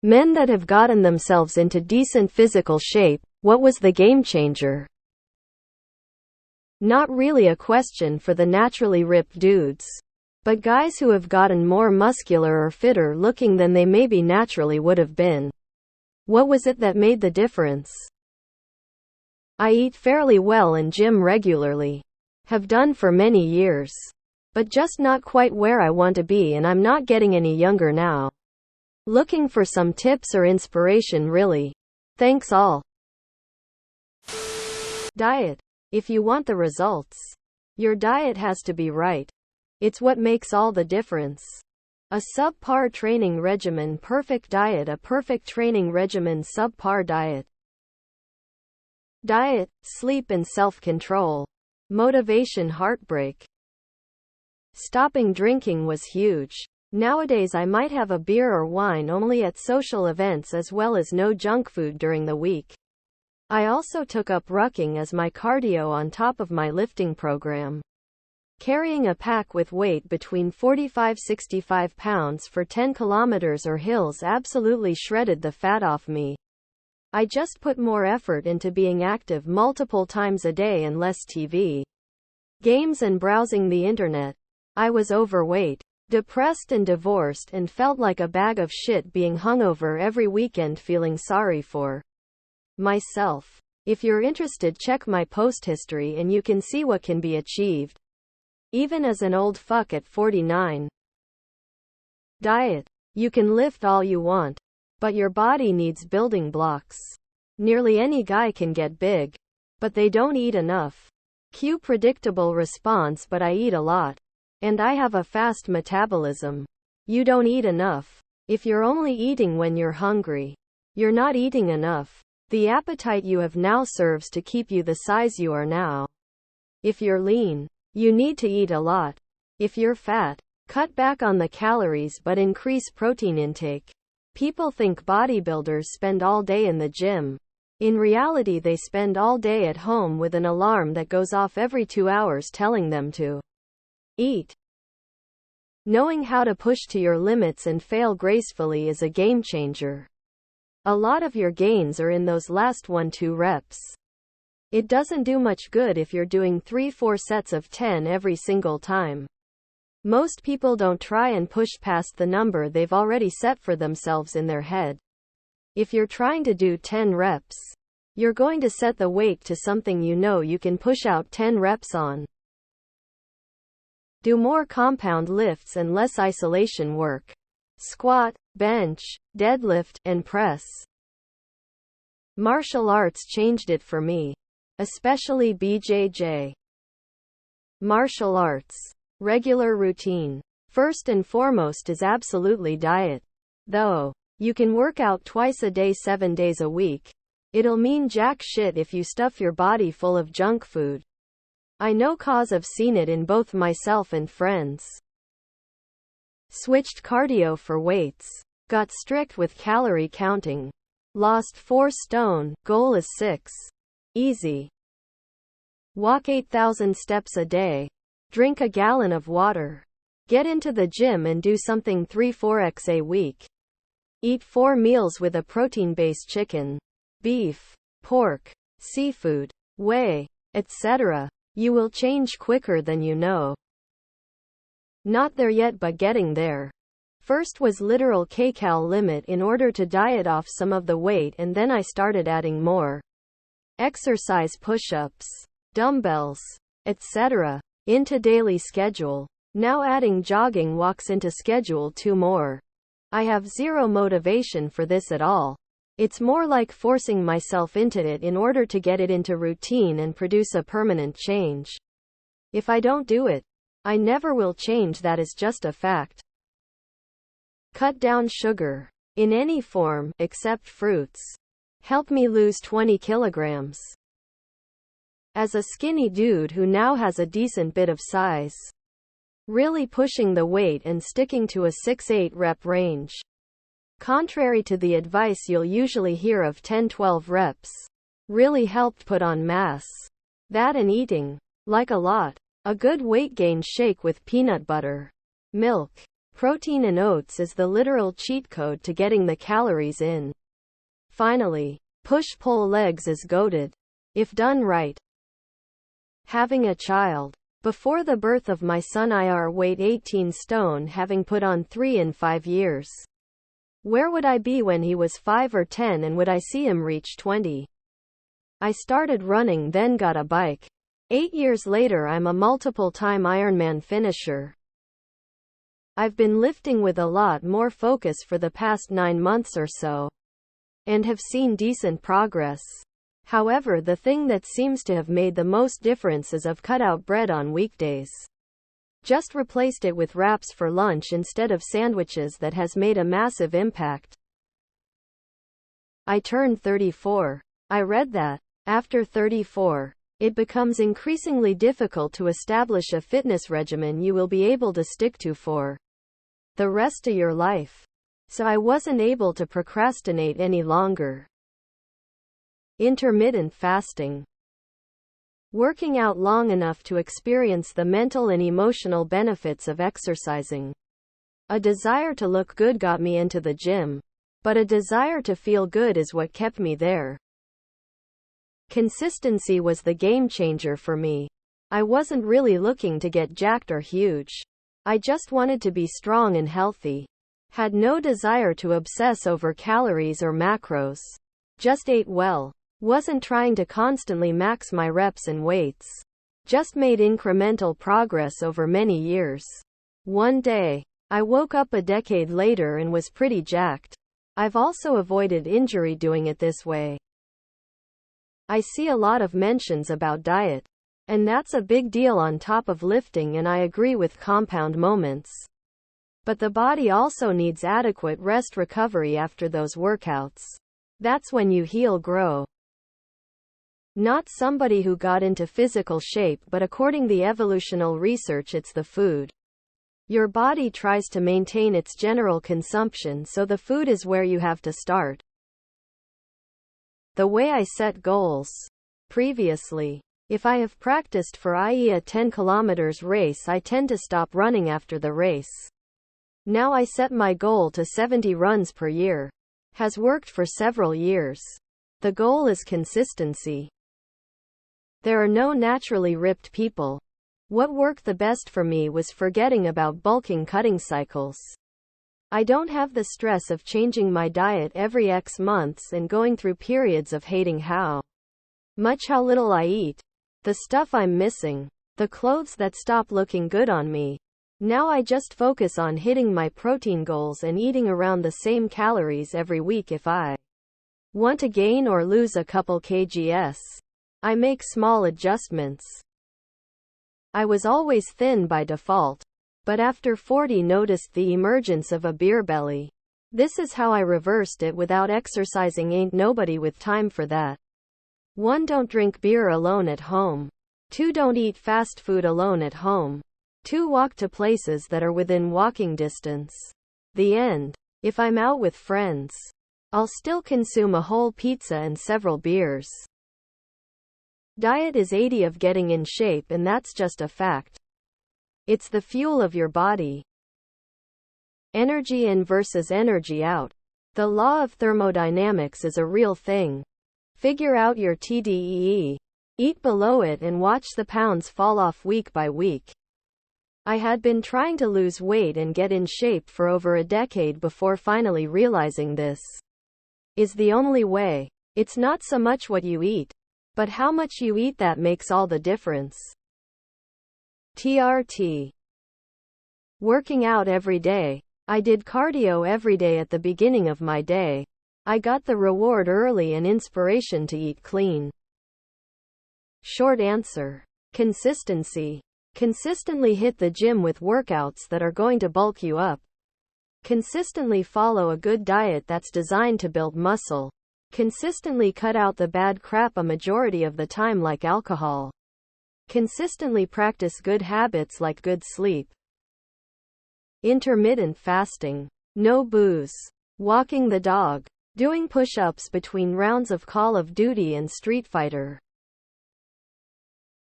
Men that have gotten themselves into decent physical shape, what was the game changer? Not really a question for the naturally ripped dudes. But guys who have gotten more muscular or fitter looking than they maybe naturally would have been. What was it that made the difference? I eat fairly well and gym regularly. Have done for many years. But just not quite where I want to be, and I'm not getting any younger now. Looking for some tips or inspiration really. Thanks all. Diet. If you want the results, your diet has to be right. It's what makes all the difference. A subpar training regimen, perfect diet. A perfect training regimen, subpar diet. Diet, sleep and self-control. Motivation, heartbreak. Stopping drinking was huge. Nowadays I might have a beer or wine only at social events, as well as no junk food during the week. I also took up rucking as my cardio on top of my lifting program. Carrying a pack with weight between 45-65 pounds for 10 kilometers or hills absolutely shredded the fat off me. I just put more effort into being active multiple times a day and less TV, games and browsing the internet. I was overweight, depressed and divorced, and felt like a bag of shit being hungover every weekend, feeling sorry for myself. If you're interested, check my post history and you can see what can be achieved, even as an old fuck at 49. Diet. You can lift all you want, but your body needs building blocks. Nearly any guy can get big, but they don't eat enough. Cue predictable response, but I eat a lot. And I have a fast metabolism. You don't eat enough. If you're only eating when you're hungry, you're not eating enough. The appetite you have now serves to keep you the size you are now. If you're lean, you need to eat a lot. If you're fat, cut back on the calories but increase protein intake. People think bodybuilders spend all day in the gym. In reality, they spend all day at home with an alarm that goes off every 2 hours telling them to eat. Knowing how to push to your limits and fail gracefully is a game changer. A lot of your gains are in those last 1-2 reps. It doesn't do much good if you're doing 3-4 sets of 10 every single time. Most people don't try and push past the number they've already set for themselves in their head. If you're trying to do 10 reps, you're going to set the weight to something you know you can push out 10 reps on. Do more compound lifts and less isolation work. Squat, bench, deadlift, and press. Martial arts changed it for me, especially BJJ. Martial arts. Regular routine. First and foremost is absolutely diet. Though you can work out twice a day 7 days a week, it'll mean jack shit if you stuff your body full of junk food. I know, 'cause I've seen it in both myself and friends. Switched cardio for weights. Got strict with calorie counting. Lost 4 stone, goal is 6. Easy. Walk 8,000 steps a day. Drink a gallon of water. Get into the gym and do something 3-4x a week. Eat 4 meals with a protein-based chicken, beef, pork, seafood, whey, etc. You will change quicker than you know. Not there yet, but getting there. First was literal kcal limit in order to diet off some of the weight, and then I started adding more exercise, push-ups, dumbbells, etc. into daily schedule. Now adding jogging walks into schedule 2 more. I have zero motivation for this at all. It's more like forcing myself into it in order to get it into routine and produce a permanent change. If I don't do it, I never will change. That is just a fact. Cut down sugar. In any form, except fruits. Help me lose 20 kilograms. As a skinny dude who now has a decent bit of size. Really pushing the weight and sticking to a 6-8 rep range. Contrary to the advice you'll usually hear of 10-12 reps. Really helped put on mass. That and eating, like a lot, a good weight gain shake with peanut butter, milk, Protein and oats is the literal cheat code to getting the calories in. Finally, push-pull legs is goated. If done right. Having a child. Before the birth of my son I weighed 18 stone, having put on 3 in 5 years. Where would I be when he was 5 or 10, and would I see him reach 20? I started running, then got a bike. 8 years later I'm a multiple-time Ironman finisher. I've been lifting with a lot more focus for the past 9 months or so, and have seen decent progress. However, the thing that seems to have made the most difference is I've cut out bread on weekdays. Just replaced it with wraps for lunch instead of sandwiches. That has made a massive impact. I turned 34. I read that, after 34, it becomes increasingly difficult to establish a fitness regimen you will be able to stick to for the rest of your life. So I wasn't able to procrastinate any longer. Intermittent fasting. Working out long enough to experience the mental and emotional benefits of exercising. A desire to look good got me into the gym, but a desire to feel good is what kept me there. Consistency was the game changer for me. I wasn't really looking to get jacked or huge. I just wanted to be strong and healthy. Had no desire to obsess over calories or macros. Just ate well. Wasn't trying to constantly max my reps and weights. Just made incremental progress over many years. One day, I woke up a decade later and was pretty jacked. I've also avoided injury doing it this way. I see a lot of mentions about diet, and that's a big deal on top of lifting, and I agree with compound moments. But the body also needs adequate rest recovery after those workouts. That's when you heal, grow. Not somebody who got into physical shape, but according the evolutional research, it's the food. Your body tries to maintain its general consumption, so the food is where you have to start. The way I set goals. Previously, if I have practiced for i.e. a 10 kilometers race, I tend to stop running after the race. Now I set my goal to 70 runs per year. Has worked for several years. The goal is consistency. There are no naturally ripped people. What worked the best for me was forgetting about bulking cutting cycles. I don't have the stress of changing my diet every X months and going through periods of hating how little I eat. The stuff I'm missing. The clothes that stop looking good on me. Now I just focus on hitting my protein goals and eating around the same calories every week. If I want to gain or lose a couple kgs, I make small adjustments. I was always thin by default, but after 40 noticed the emergence of a beer belly. This is how I reversed it without exercising. Ain't nobody with time for that. 1. Don't drink beer alone at home. 2. Don't eat fast food alone at home. 2. Walk to places that are within walking distance. The end. If I'm out with friends, I'll still consume a whole pizza and several beers. Diet is 80% of getting in shape, and that's just a fact. It's the fuel of your body. Energy in versus energy out. The law of thermodynamics is a real thing. Figure out your TDEE. Eat below it and watch the pounds fall off week by week. I had been trying to lose weight and get in shape for over a decade before finally realizing this is the only way. It's not so much what you eat, but how much you eat that makes all the difference. TRT. Working out every day. I did cardio every day at the beginning of my day. I got the reward early and inspiration to eat clean. Short answer. Consistency. Consistently hit the gym with workouts that are going to bulk you up. Consistently follow a good diet that's designed to build muscle. Consistently cut out the bad crap a majority of the time, like alcohol. Consistently practice good habits like good sleep. Intermittent fasting. No booze. Walking the dog. Doing push-ups between rounds of Call of Duty and Street Fighter.